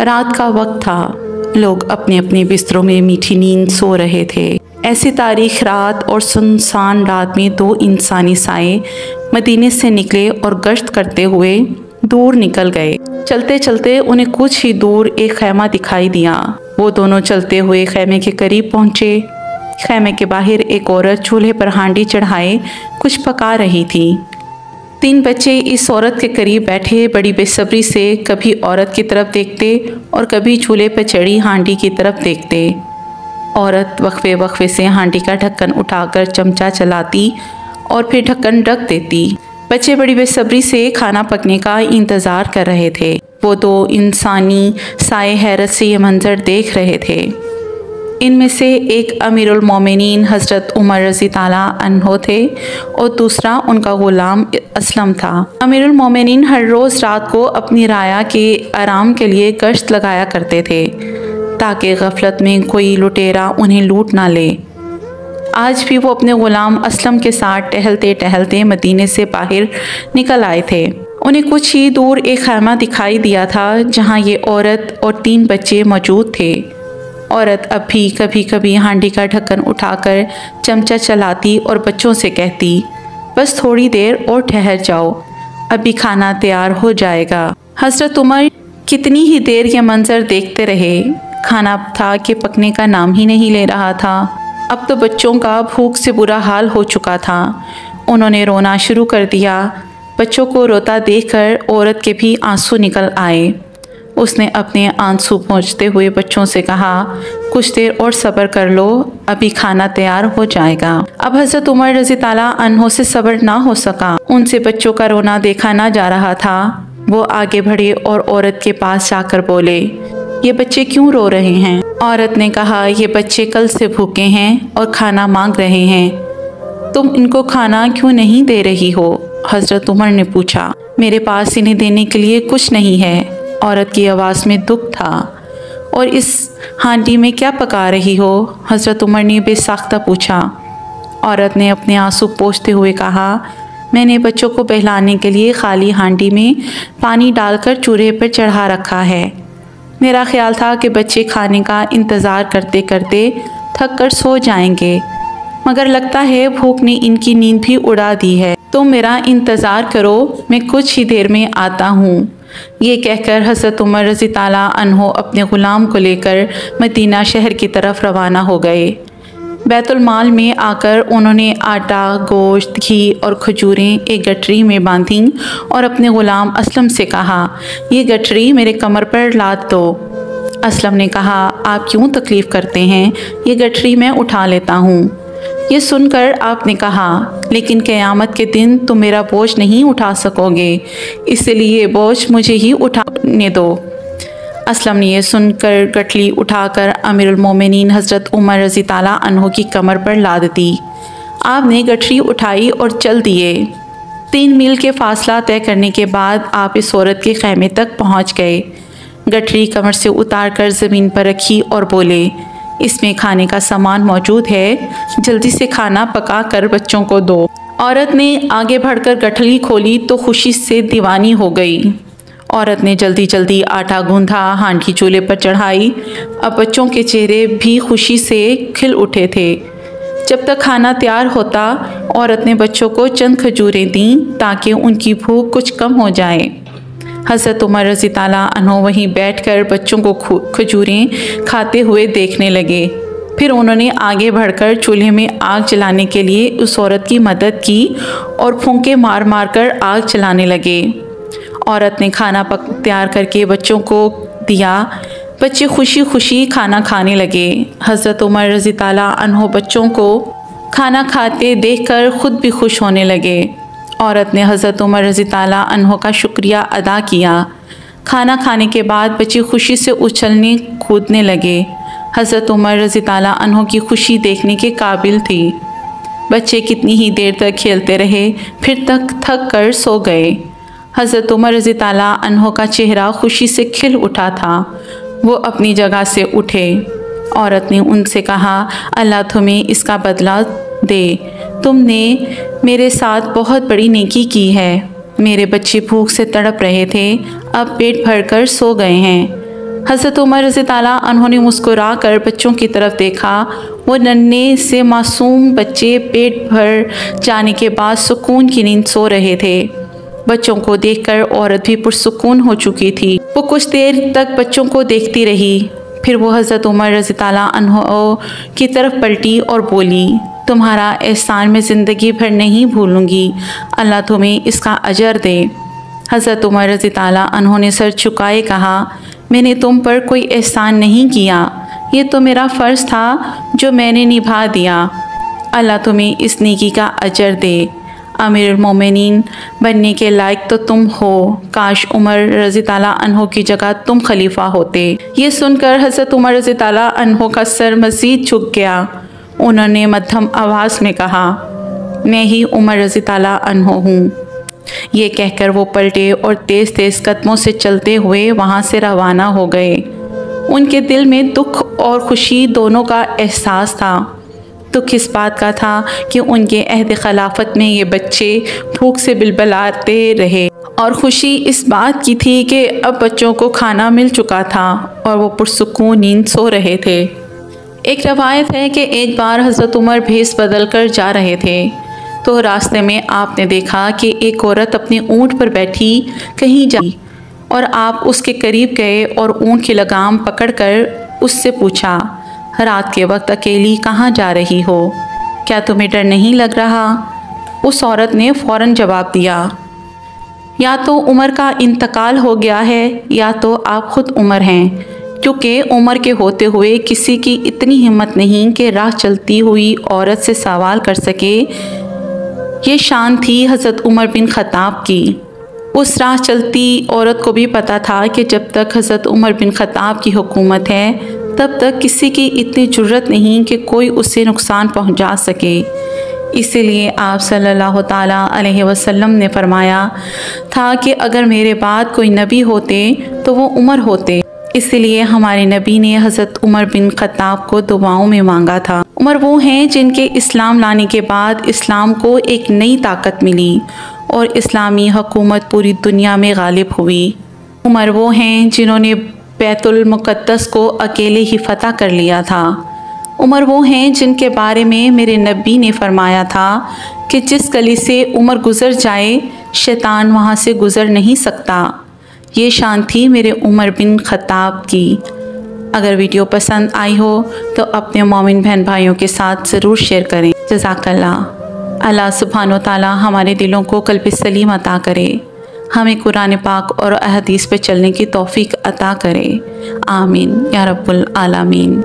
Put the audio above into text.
रात का वक्त था, लोग अपने अपने बिस्तरों में मीठी नींद सो रहे थे। ऐसी तारीख रात और सुनसान रात में दो इंसानी साए मदीने से निकले और गश्त करते हुए दूर निकल गए। चलते चलते उन्हें कुछ ही दूर एक खैमा दिखाई दिया। वो दोनों चलते हुए खैमे के करीब पहुँचे। खैमे के बाहर एक औरत चूल्हे पर हांडी चढ़ाए कुछ पका रही थी। 3 बच्चे इस औरत के करीब बैठे बड़ी बेसब्री से कभी औरत की तरफ देखते और कभी चूल्हे पर चढ़ी हांडी की तरफ देखते। औरत वक्फे वक्फे से हांडी का ढक्कन उठाकर चमचा चलाती और फिर ढक्कन रख देती। बच्चे बड़ी बेसब्री से खाना पकने का इंतज़ार कर रहे थे। वो 2 इंसानी साए हैरत से ये मंजर देख रहे थे। इनमें से एक अमीरुल मोमिनीन हज़रत उमर रज़ी ताला अन्हो थे और दूसरा उनका ग़ुलाम असलम था। अमीरुल मोमिनीन हर रोज़ रात को अपनी राया के आराम के लिए गश्त लगाया करते थे ताकि गफलत में कोई लुटेरा उन्हें लूट ना ले। आज भी वो अपने ग़ुलाम असलम के साथ टहलते टहलते मदीने से बाहर निकल आए थे। उन्हें कुछ ही दूर एक खैमा दिखाई दिया था जहाँ ये औरत और 3 बच्चे मौजूद थे। औरत अब भी कभी कभी हांडी का ढक्कन उठाकर चमचा चलाती और बच्चों से कहती, बस थोड़ी देर और ठहर जाओ, अभी खाना तैयार हो जाएगा। हज़रत उमर कितनी ही देर ये मंजर देखते रहे। खाना था कि पकने का नाम ही नहीं ले रहा था। अब तो बच्चों का भूख से बुरा हाल हो चुका था। उन्होंने रोना शुरू कर दिया। बच्चों को रोता देखकर औरत के भी आंसू निकल आए। उसने अपने आंसू पोंछते हुए बच्चों से कहा, कुछ देर और सब्र कर लो, अभी खाना तैयार हो जाएगा। अब हज़रत उमर रज़ी ताला अन्हो से सब्र ना हो सका। उनसे बच्चों का रोना देखा ना जा रहा था। वो आगे बढ़े और औरत के पास जाकर बोले, ये बच्चे क्यों रो रहे हैं? औरत ने कहा, ये बच्चे कल से भूखे हैं और खाना मांग रहे हैं। तुम इनको खाना क्यों नहीं दे रही हो? हज़रत उमर ने पूछा। मेरे पास इन्हें देने के लिए कुछ नहीं है। औरत की आवाज़ में दुख था। और इस हांडी में क्या पका रही हो? हज़रत उमर ने बेसाख्ता पूछा। औरत ने अपने आंसू पोंछते हुए कहा, मैंने बच्चों को बहलाने के लिए खाली हांडी में पानी डालकर चूल्हे पर चढ़ा रखा है। मेरा ख्याल था कि बच्चे खाने का इंतज़ार करते करते थक कर सो जाएंगे, मगर लगता है भूख ने इनकी नींद भी उड़ा दी है। तुम मेरा इंतज़ार करो, मैं कुछ ही देर में आता हूँ। ये कहकर हज़रत उमर रज़ी ताला अन्हो अपने ग़ुलाम को लेकर मदीना शहर की तरफ रवाना हो गए। बैतुल माल में आकर उन्होंने आटा, गोश्त, घी और खजूरें एक गठरी में बांधी और अपने ग़ुलाम असलम से कहा, ये गठरी मेरे कमर पर लाद दो। असलम ने कहा, आप क्यों तकलीफ़ करते हैं, ये गठरी मैं उठा लेता हूँ। ये सुनकर आपने कहा, लेकिन क़यामत के दिन तुम मेरा बोझ नहीं उठा सकोगे, इसलिए बोझ मुझे ही उठाने दो। असलम ने यह सुनकर गठरी उठाकर अमीरुल मोमिनीन हज़रत उमर रज़ी ताला अन्हो की कमर पर लाद दी। आपने गठरी उठाई और चल दिए। 3 मील के फासला तय करने के बाद आप इस औरत के खैमे तक पहुँच गए। गठरी कमर से उतार कर ज़मीन पर रखी और बोले, इसमें खाने का सामान मौजूद है, जल्दी से खाना पका कर बच्चों को दो। औरत ने आगे बढ़कर गठरी खोली तो खुशी से दीवानी हो गई। औरत ने जल्दी जल्दी आटा गूंधा, हांडी चूल्हे पर चढ़ाई। अब बच्चों के चेहरे भी खुशी से खिल उठे थे। जब तक खाना तैयार होता, औरत ने बच्चों को चंद खजूरें दीं ताकि उनकी भूख कुछ कम हो जाए। हज़रत उमर रज़ी ताला अन्हो वहीं बैठकर बच्चों को खजूरें खाते हुए देखने लगे। फिर उन्होंने आगे बढ़कर चूल्हे में आग जलाने के लिए उस औरत की मदद की और फूंके मार मार कर आग जलाने लगे। औरत ने खाना तैयार करके बच्चों को दिया। बच्चे खुशी खुशी खाना खाने लगे। हज़रत उमर रज़ी ताला अन्हो बच्चों को खाना खाते देखकर ख़ुद भी खुश होने लगे। औरत ने हज़रत उमर रज़ी ताला अन्हो का शुक्रिया अदा किया। खाना खाने के बाद बच्चे खुशी से उछलने कूदने लगे। हज़रत उमर रज़ी ताला अन्हो की खुशी देखने के काबिल थी। बच्चे कितनी ही देर तक खेलते रहे, फिर तक थक कर सो गए। हज़रत उमर रज़ी ताला अन्हो का चेहरा खुशी से खिल उठा था। वो अपनी जगह से उठे। औरत ने उनसे कहा, अल्लाह तुम्हें इसका बदला दे, तुमने मेरे साथ बहुत बड़ी नेकी की है। मेरे बच्चे भूख से तड़प रहे थे, अब पेट भरकर सो गए हैं। हज़रत उमर रज़ी ताला अन्हो ने मुस्कुरा कर बच्चों की तरफ देखा। वो नन्हे से मासूम बच्चे पेट भर जाने के बाद सुकून की नींद सो रहे थे। बच्चों को देखकर औरत भी पुरसुकून हो चुकी थी। वो कुछ देर तक बच्चों को देखती रही, फिर वो हज़रत उमर रज़ी ताला अन्हो की तरफ पलटी और बोली, तुम्हारा एहसान मैं ज़िंदगी भर नहीं भूलूंगी, अल्लाह तुम्हें इसका अजर दे। हज़रत उमर रज़ी ताला अन्हो ने सर झुकाए कहा, मैंने तुम पर कोई एहसान नहीं किया, ये तो मेरा फ़र्ज़ था जो मैंने निभा दिया। अल्लाह तुम्हें इस नेकी का अजर दे। अमीरुल मोमिनीन बनने के लायक तो तुम हो, काश उमर रज़ी ताला अन्हो की जगह तुम खलीफा होते। ये सुनकर हज़रत उमर रज़ी ताला अन्हो का सर मज़ीद झुक गया। उन्होंने मध्यम आवाज़ में कहा, मैं ही उमर रज़ी ताला अन्हो हूँ। ये कहकर वो पलटे और तेज़ तेज़ कदमों से चलते हुए वहाँ से रवाना हो गए। उनके दिल में दुख और खुशी दोनों का एहसास था। दुख इस बात का था कि उनके अहद खिलाफत में ये बच्चे भूख से बिलबिलाते रहे, और खुशी इस बात की थी कि अब बच्चों को खाना मिल चुका था और वो पुरसुकून नींद सो रहे थे। एक रवायत है कि एक बार हज़रत उमर भेस बदल कर जा रहे थे तो रास्ते में आपने देखा कि एक औरत अपने ऊँट पर बैठी कहीं जाती, और आप उसके करीब गए और ऊँट की लगाम पकड़कर उससे पूछा, रात के वक्त अकेली कहाँ जा रही हो, क्या तुम्हें डर नहीं लग रहा? उस औरत ने फ़ौरन जवाब दिया, या तो उमर का इंतकाल हो गया है या तो आप ख़ुद उमर हैं, क्योंकि उमर के होते हुए किसी की इतनी हिम्मत नहीं कि राह चलती हुई औरत से सवाल कर सके। ये शान थी हज़रत उमर बिन ख़त्ताब की। उस राह चलती औरत को भी पता था कि जब तक हज़रत उमर बिन ख़त्ताब की हुकूमत है तब तक किसी की इतनी जुर्रत नहीं कि कोई उसे नुकसान पहुंचा सके। इसीलिए आप सल्लल्लाहु ताला अलैहि वसल्लम ने फरमाया था कि अगर मेरे बाद कोई नबी होते तो वो उमर होते। इसलिए हमारे नबी ने हज़रत उमर बिन ख़त्ताब को दुआओं में मांगा था। उमर वो हैं जिनके इस्लाम लाने के बाद इस्लाम को एक नई ताकत मिली और इस्लामी हुकूमत पूरी दुनिया में गालिब हुई। उमर वो हैं जिन्होंने बैतुल मुक़द्दस को अकेले ही फ़तह कर लिया था। उमर वो हैं जिनके बारे में मेरे नबी ने फरमाया था कि जिस गली से उमर गुज़र जाए शैतान वहाँ से गुज़र नहीं सकता। ये शान थी मेरे उमर बिन ख़त्ताब की। अगर वीडियो पसंद आई हो तो अपने मोमिन बहन भाइयों के साथ ज़रूर शेयर करें। जज़ाकल्लाह। अल्लाह सुब्हानो ताला हमारे दिलों को क़ल्ब सलीम अता करे, हमें कुरान पाक और अहदीस पे चलने की तौफ़ीक अता करे। आमीन या रब्बुल आलमीन।